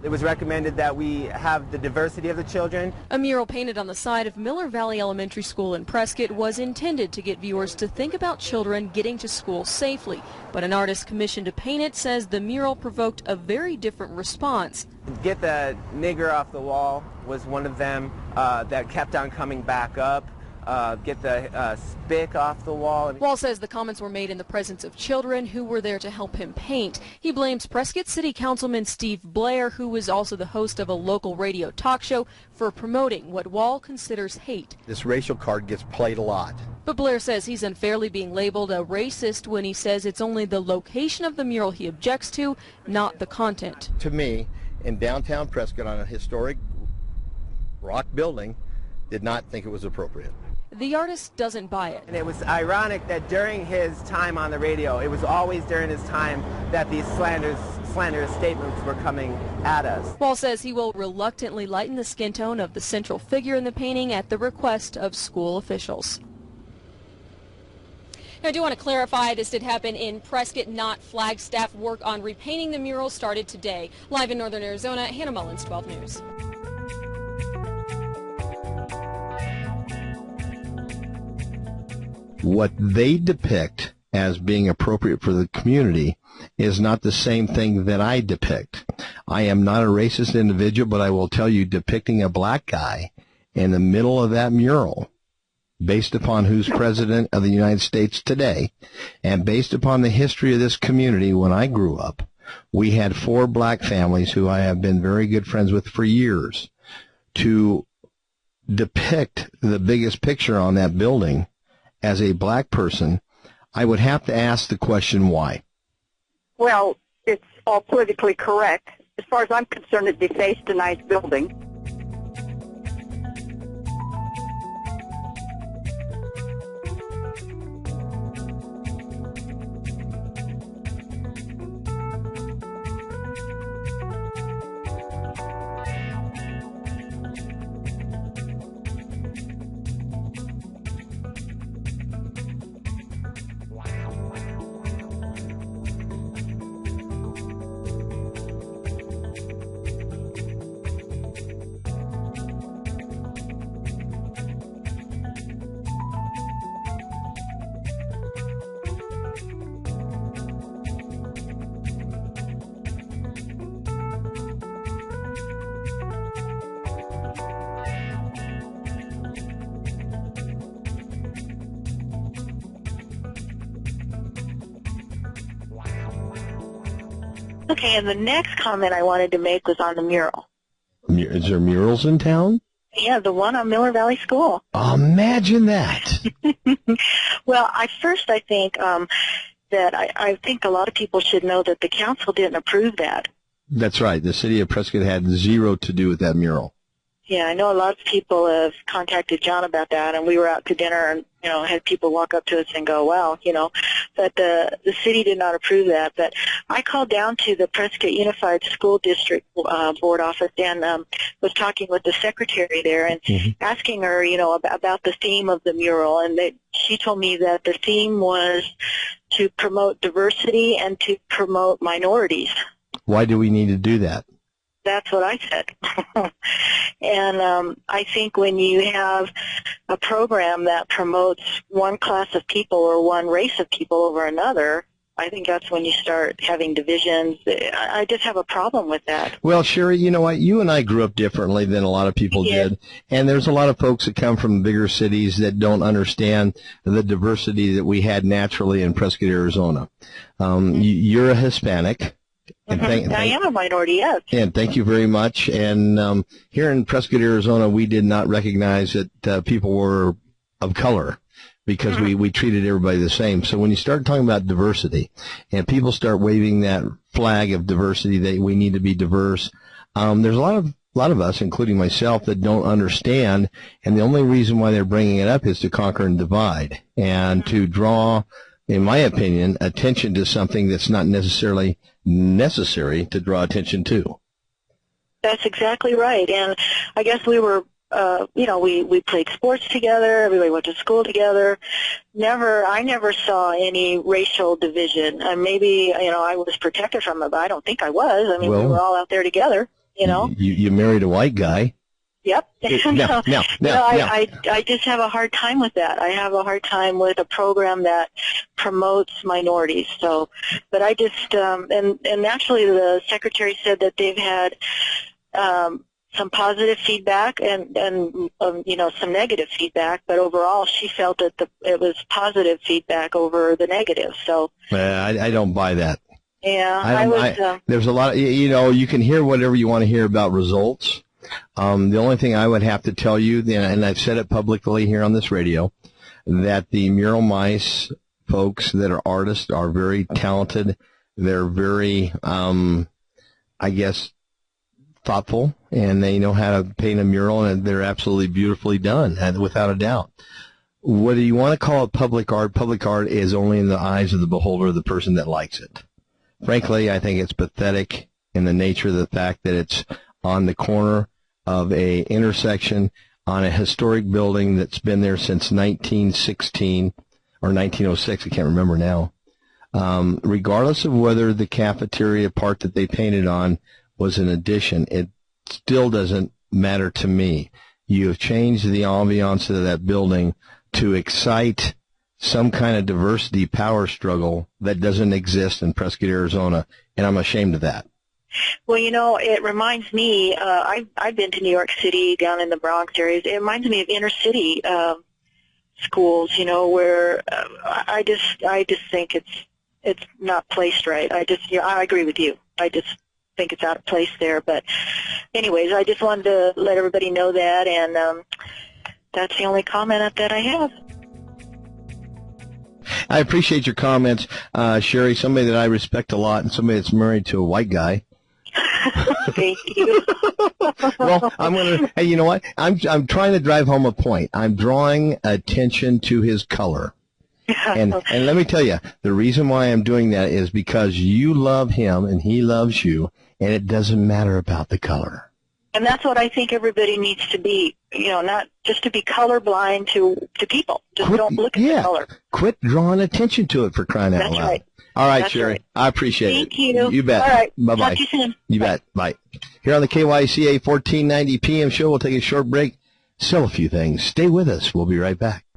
It was recommended that we have the diversity of the children. A mural painted on the side of Miller Valley Elementary School in Prescott was intended to get viewers to think about children getting to school safely. But an artist commissioned to paint it says the mural provoked a very different response. Get the nigger off the wall was one of them that kept on coming back up. Get the spick off the wall. Wall says the comments were made in the presence of children who were there to help him paint. He blames Prescott City Councilman Steve Blair, who was also the host of a local radio talk show, for promoting what Wall considers hate. This racial card gets played a lot. But Blair says he's unfairly being labeled a racist when he says it's only the location of the mural he objects to, not the content. To me, in downtown Prescott on a historic rock building, did not think it was appropriate. The artist doesn't buy it. And it was ironic that during his time on the radio, it was always during his time that these slanderous statements were coming at us. Wall says he will reluctantly lighten the skin tone of the central figure in the painting at the request of school officials. Now, I do want to clarify this did happen in Prescott, not Flagstaff. Work on repainting the mural started today. Live in northern Arizona, Hannah Mullins, 12 News. What they depict as being appropriate for the community is not the same thing that I depict. I am not a racist individual, but I will tell you, depicting a black guy in the middle of that mural, based upon who's president of the United States today, and based upon the history of this community when I grew up, we had 4 black families who I have been very good friends with for years. To depict the biggest picture on that building as a black person, I would have to ask the question, why? Well, it's all politically correct. As far as I'm concerned, it defaced a nice building. Okay, and the next comment I wanted to make was on the mural. Is there murals in town? Yeah, the one on Miller Valley School. Imagine that. Well, I think that I think a lot of people should know that the council didn't approve that. That's right. The city of Prescott had zero to do with that mural. Yeah, I know a lot of people have contacted John about that, and we were out to dinner and, had people walk up to us and go, well, but the city did not approve that. But I called down to the Prescott Unified School District board office and was talking with the secretary there and asking her, about the theme of the mural, and she told me that the theme was to promote diversity and to promote minorities. Why do we need to do that? That's what I said. And I think when you have a program that promotes one class of people or one race of people over another, I think that's when you start having divisions. I just have a problem with that. Well, Sherry, you know what? You and I grew up differently than a lot of people did. And there's a lot of folks that come from bigger cities that don't understand the diversity that we had naturally in Prescott, Arizona. You're a Hispanic. And I am a minority, yes. And thank you very much. And here in Prescott, Arizona, we did not recognize that people were of color because we treated everybody the same. So when you start talking about diversity and people start waving that flag of diversity, that we need to be diverse, there's a lot of us, including myself, that don't understand. And the only reason why they're bringing it up is to conquer and divide and to draw, in my opinion, attention to something that's not necessarily necessary to draw attention to. That's exactly right. And I guess we were, we played sports together. Everybody went to school together. I never saw any racial division. And maybe, I was protected from it, but I don't think I was. I mean, we were all out there together. You know, you married a white guy. Yep. Now, I just have a hard time with that. I have a hard time with a program that promotes minorities. So, but I just and actually the secretary said that they've had some positive feedback and you know, some negative feedback, but overall she felt that it was positive feedback over the negative. So I don't buy that. Yeah, there's a lot. You know, you can hear whatever you want to hear about results. The only thing I would have to tell you, and I've said it publicly here on this radio, that the Mural Mice folks that are artists are very talented. They're very, I guess, thoughtful, and they know how to paint a mural, and they're absolutely beautifully done, without a doubt. Whether you want to call it public art is only in the eyes of the beholder, the person that likes it. Frankly, I think it's pathetic in the nature of the fact that it's on the corner of a intersection on a historic building that's been there since 1916 or 1906. I can't remember now. Regardless of whether the cafeteria part that they painted on was an addition, it still doesn't matter to me. You have changed the ambiance of that building to excite some kind of diversity power struggle that doesn't exist in Prescott, Arizona, and I'm ashamed of that. Well, you know, it reminds me, I've been to New York City, down in the Bronx areas. It reminds me of inner city schools, you know, where I just think it's not placed right. I agree with you. I just think it's out of place there. But anyways, I just wanted to let everybody know that, and that's the only comment that I have. I appreciate your comments, Sherry, somebody that I respect a lot and somebody that's married to a white guy. Thank you. Well, hey, you know what? I'm trying to drive home a point. I'm drawing attention to his color. And let me tell you, the reason why I'm doing that is because you love him and he loves you, and it doesn't matter about the color. And that's what I think everybody needs to be, you know, not just to be colorblind to people. Just don't look at the color. Quit drawing attention to it, for crying out loud. That's right. All right, That's Sherry. Right. I appreciate it. Thank you. You bet. All right. Bye-bye. Talk to you soon. You bet. Bye. Here on the KYCA 1490 PM show, we'll take a short break, sell a few things. Stay with us. We'll be right back.